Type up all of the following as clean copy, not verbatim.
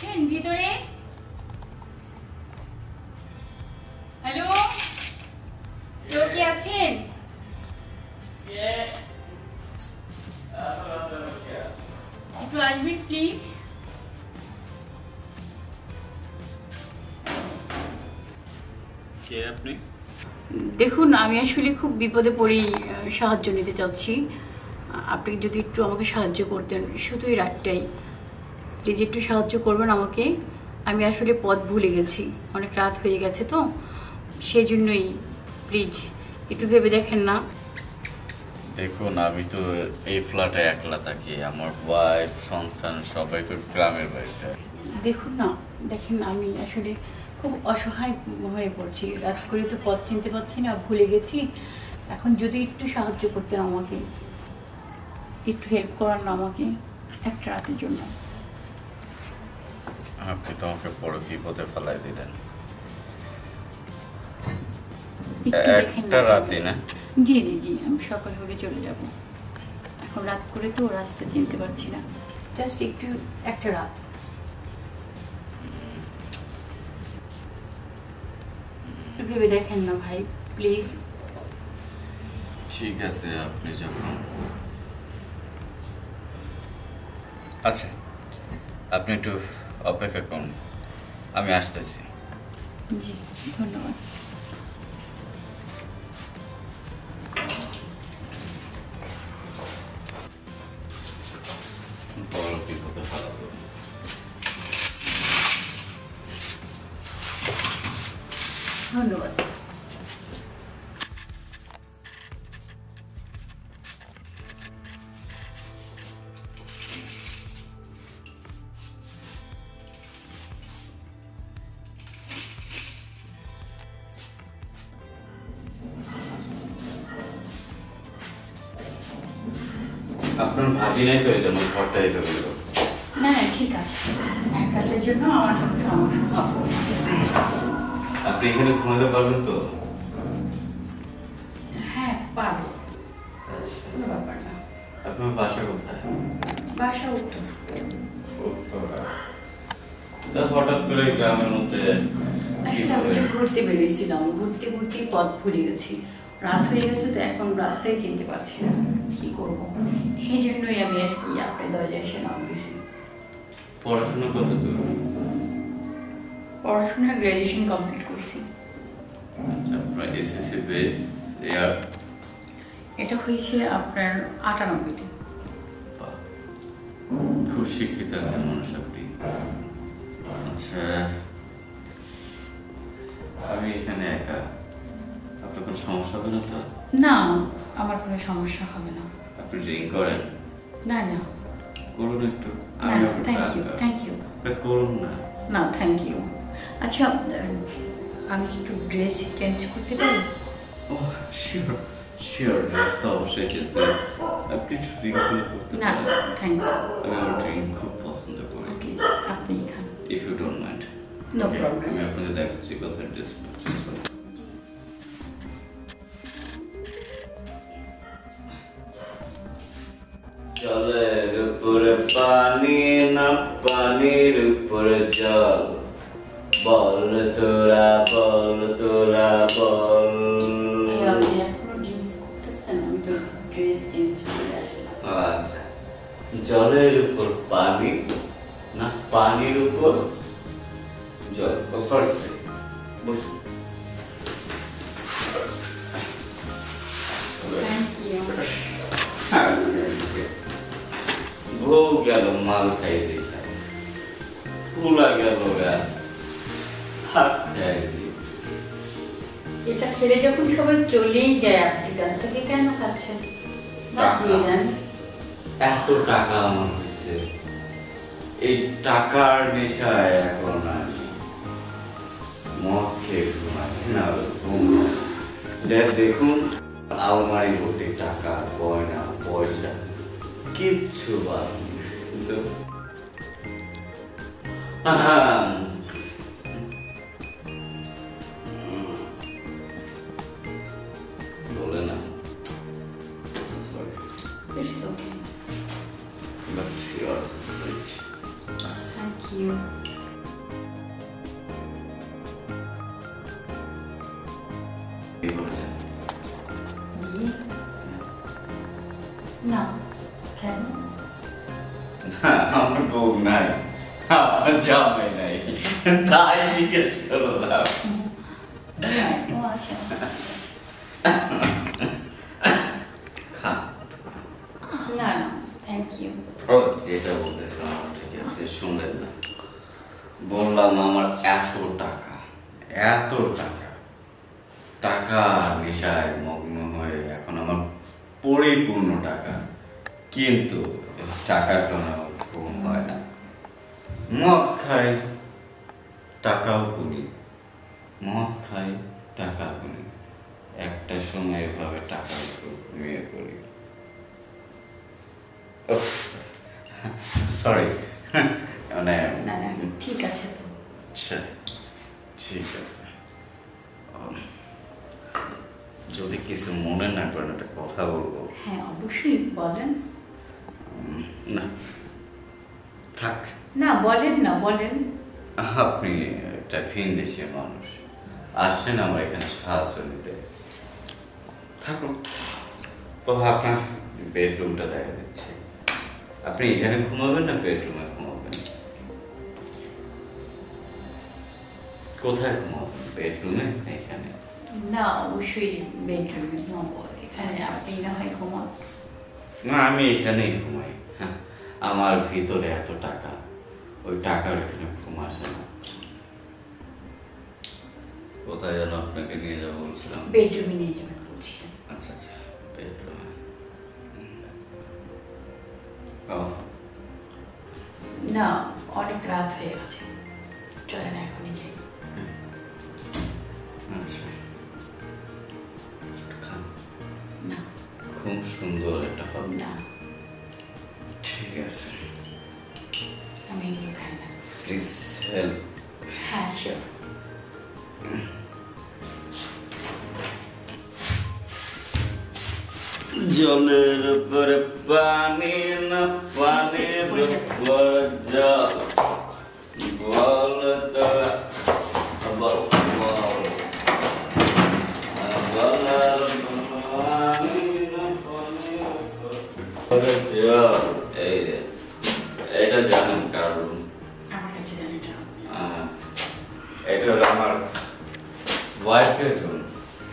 আছেন ভিতরে? হ্যালো, কেউ কি আছেন? একটু আসবেন প্লিজ। কে আপনি? দেখুন, আমি আসলে খুব বিপদে পড়ি, সাহায্য নিতে চাচ্ছি। আপনি যদি একটু আমাকে সাহায্য করতেন, শুধু এই রাতটাই প্লিজ একটু সাহায্য করবেন আমাকে। আমি আসলে পথ ভুলে গেছি, অনেক রাত হয়ে গেছে তো, সেই জন্যই প্লিজ একটু ভেবে দেখেন না। দেখুন, আমি তো এই ফ্ল্যাটে একলা থাকি, আমার ওয়াইফ সন্তান সবাই তো গ্রামের বাড়িতে। দেখুন না, দেখেন আমি আসলে খুব অসহায় হয়ে পড়ছি, রাত করে তো পথ চিনতে পারছি না, ভুলে গেছি। এখন যদি একটু সাহায্য করতেন আমাকে, একটু হেল্প করান না আমাকে একটা রাতের জন্য। আপনি তো আমাকে বড় বিপদে ফেলাই দিলেন। একটা রাতে না? জি জি জি, আমি সকাল হলে চলে যাব। এখন রাত করে তো রাস্তা চিনতে পারছি না, জাস্ট একটু একটা রাত। ভেবে দেখেন না ভাই, প্লিজ। ঠিক আছে, আপনি যখন আচ্ছা, আপনি একটু অপেক্ষা করুন, আমি আসতেছি। জি, ধন্যবাদ। বড় বিপদে ফেলাবো। ধন্যবাদ। আপনার ভাবি নাই তো, এই জন্য ঘরটা এইভাবে গেল। না না, ঠিক আছে, এক রাতের জন্য আমার কোনো সমস্যা হবে না। আপনি এখানে ঘুমাতে পারবেন তো? হ্যাঁ, পারবো, কোনো ব্যাপার না। আপনার বাসা কোথায়? বাসা উত্তর। হঠাৎ করে গ্রামের মধ্যে আসলে আমি একটু ঘুরতে বেরিয়েছিলাম, ঘুরতে ঘুরতে পথ ভুলে গেছি, রাত হয়ে গেছে তো এখন রাস্তায় চিনতে পারছি না কি করব। সেই জন্যই আমি আর কি আপনার দরজায় এসে নাম দিছি। পড়াশোনা কত দূর? পড়াশোনা গ্র্যাজুয়েশন কমপ্লিট করছি। আচ্ছা, আপনার এসএসসি বেস ইয়ার? এটা হয়েছে আপনার 98-তে। খুব শিক্ষিত একজন মানুষ আপনি। আচ্ছা, আমি এখানে একা, আপনার কোনো সমস্যা হবে না তো? না, আমার কোনো সমস্যা হবে না। আপনি ড্রিঙ্ক করেন? না না করুন একটু। না, থ্যাংক ইউ থ্যাংক ইউ। করুন না। না, থ্যাংক ইউ। আচ্ছা, আমি কি একটু ড্রেস চেঞ্জ করতে পারি? ও শিওর শিওর, ড্রেস তো অবশ্যই চেঞ্জ করুন। আপনি একটু ড্রিঙ্ক করতে না, পারেন? থ্যাঙ্কস। আমি আমার ড্রিঙ্ক খুব পছন্দ করি। ওকে, আপনি খান। If you don't mind. No problem. আমি আপনাদের দেখাচ্ছি কোথায় ড্রেস পারচেজ করি। জলের উপরে পানি না পানির উপরে জল, বল তোরা বল তোরা বল। আপনি এখনো ড্রিঙ্কস করতেছেন? আমি তো ড্রেস চেঞ্জ করে আসলাম। আচ্ছা, জলের উপর পানি না পানির উপর জল। ও সরি, বসুন। Thank you. ভোগ গেল, মাল খাই দিয়েছে, ফুলা গেল গা, হাত খাই দিয়ে। এটা খেলে যখন সবাই চলেই যায় আপনার কাছ থেকে, কেন খাচ্ছেন? বাদ দিয়ে দেন। এত টাকা আমার হয়েছে, এই টাকার নেশায় এখন আমি মদ খেয়ে ঘুমাই না, দেখুন আলমারি ভর্তি টাকা, গয়না পয়সা, কিচ্ছু বাদ নেই, কিন্তু বলে না। It's okay. But yours is rich. Thank you. বিয়ে করেছেন? বিয়ে? না, কেন? না, আমার বউ নাই, আমার জামাই নাই, তাই জিজ্ঞেস করলাম। ও আচ্ছা। খান। না না, থ্যাংক ইউ। ও যেটা বলতেছিলাম ঠিক আছে, শুনলেন না? বললাম আমার এত টাকা, এত টাকা, টাকা নেশায় মগ্ন হয়ে এখন আমার পরিপূর্ণ টাকা, কিন্তু টাকার জন্য আমার ঘুম হয় না। মদ খাই, টাকাও গুনি, মদ খাই, টাকা গুনি, একটা সময় এভাবে টাকা ঘুমিয়ে পড়ি। সরি, মানে না না, ঠিক আছে তো। আচ্ছা, ঠিক আছে। যদি কিছু মনে না করেন একটা কথা বলবো। হ্যাঁ অবশ্যই বলেন। না থাক, না বলেন, না বলেন। আপনি একটা ভিন দেশের মানুষ, আসছেন আমার এখানে সাহায্য নিতে, থাকুন। ও আপনার বেডরুমটা দেখা দিচ্ছে, আপনি এখানে ঘুমাবেন না বেডরুমে ঘুমাবেন? কোথায় ঘুমাবেন, বেডরুমে না এখানে? না অবশ্যই বেডরুমে ঘুমাবো, এখানে আপনি না হয় ঘুমান। না আমি এখানেই ঘুমাই। হ্যাঁ, আমার ভিতরে এত টাকা, ওই টাকার এখানে ঘুম আসে না। কোথায় যেন আপনাকে নিয়ে যাবো বলছিলাম? বেডরুমে নিয়ে যাবেন বলছিলেন। আচ্ছা আচ্ছা, বেডরুমে। ও না অনেক রাত হয়ে গেছে, চলেন এখনই যাই। আচ্ছা, খান। না খুব সুন্দর একটা হবে। না, ঠিক আছে, আমি এগুলো খাই না। Please help. হ্যাঁ শিওর। জলের উপরে পানি না, পানির উপর জল, বল তোরা, বল বল, জলের পানি না, পানির উপর জল। এই যে, এটা জানেন কারণ আমার কাছে জানি এটা। এটা হলো আমার ওয়াইফের রুম।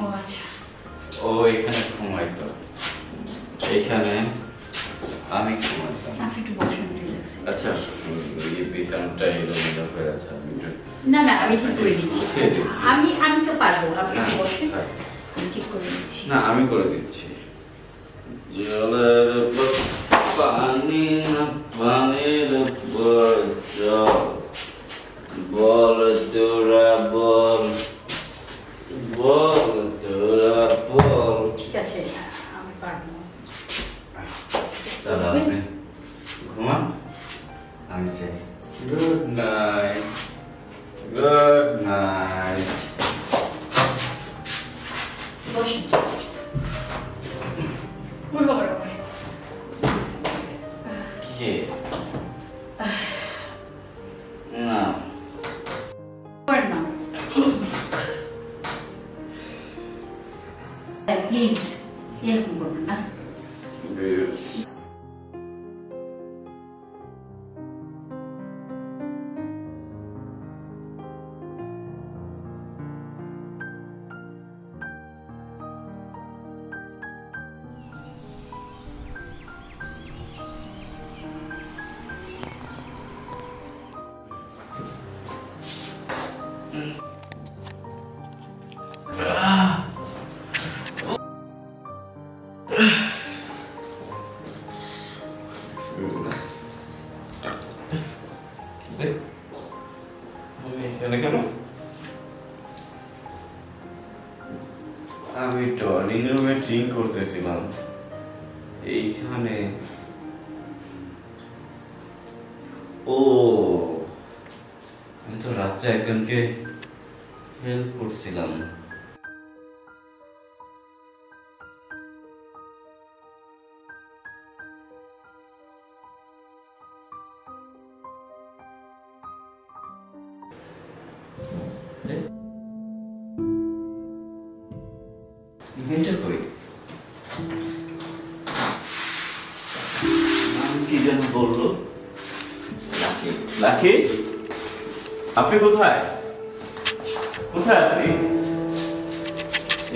ও আচ্ছা। ও এখানে ঘুমাইতো, এখানে আমি ঘুমাইতাম। আপনি একটু বসুন, রিল্যাক্সে। আচ্ছা, এই বিছানাটা এলোমেলো হয়ে আছে, আমি একটু না না, আমি ঠিক করে দিচ্ছি। গুছিয়ে দিচ্ছি। আমি তো পারবো, আপনি একটু না, বসেন, থাক। আমি ঠিক করে দিচ্ছি। না আমি করে দিচ্ছি। জলের উপর পানি না, পানির উপর জল, বল তোরা বল, বল তোরা বল। ঠিক আছে, আমি পারবো। দাদা আপনি ঘুমান, আমি চাই। Good night, good night. বসুন। উঠবো বড় করে। কে? না করেন না। প্লিজ এরকম করবেন না। এখানে কেন? আমি ড্রয়িং রুমে ড্রিঙ্ক করতেছিলাম, এইখানে। ও আমি তো রাত্রে একজনকে হেল্প করছিলাম। যেন বললো। লাকি, লাকি, আপনি কোথায়? কোথায় আপনি?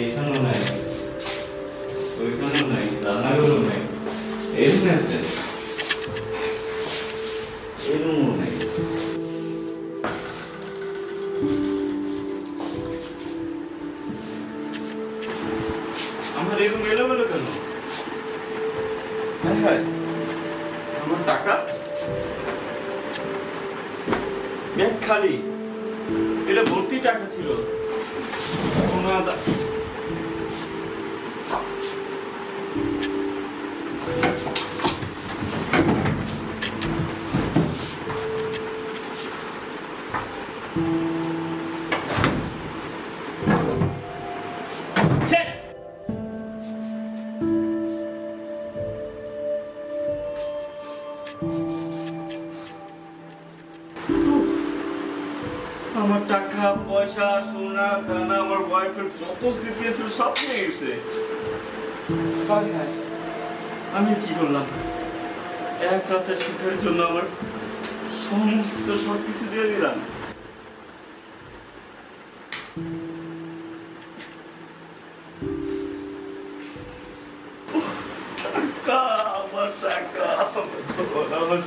এইখানেও নাই, ওইখানেও নাই, রান্নাঘরেও নাই, এই রুমে আছেন? এই রুমও নাই। আমার এই রুম এলোমেলো কেন? হ্যাঁ হ্যাঁ, আমার টাকা ব্যাগ খালি, এটা ভর্তি টাকা ছিল। আমার টাকা পয়সা সোনা দানা আমার বয়ফ্রেন্ড যত স্মৃতি ছিল সব নিয়ে গেছে। আমি কি করলাম? এক রাতের সুখের জন্য আমার সমস্ত সবকিছু দিয়ে দিলাম। টাকা, আমার টাকা, আমার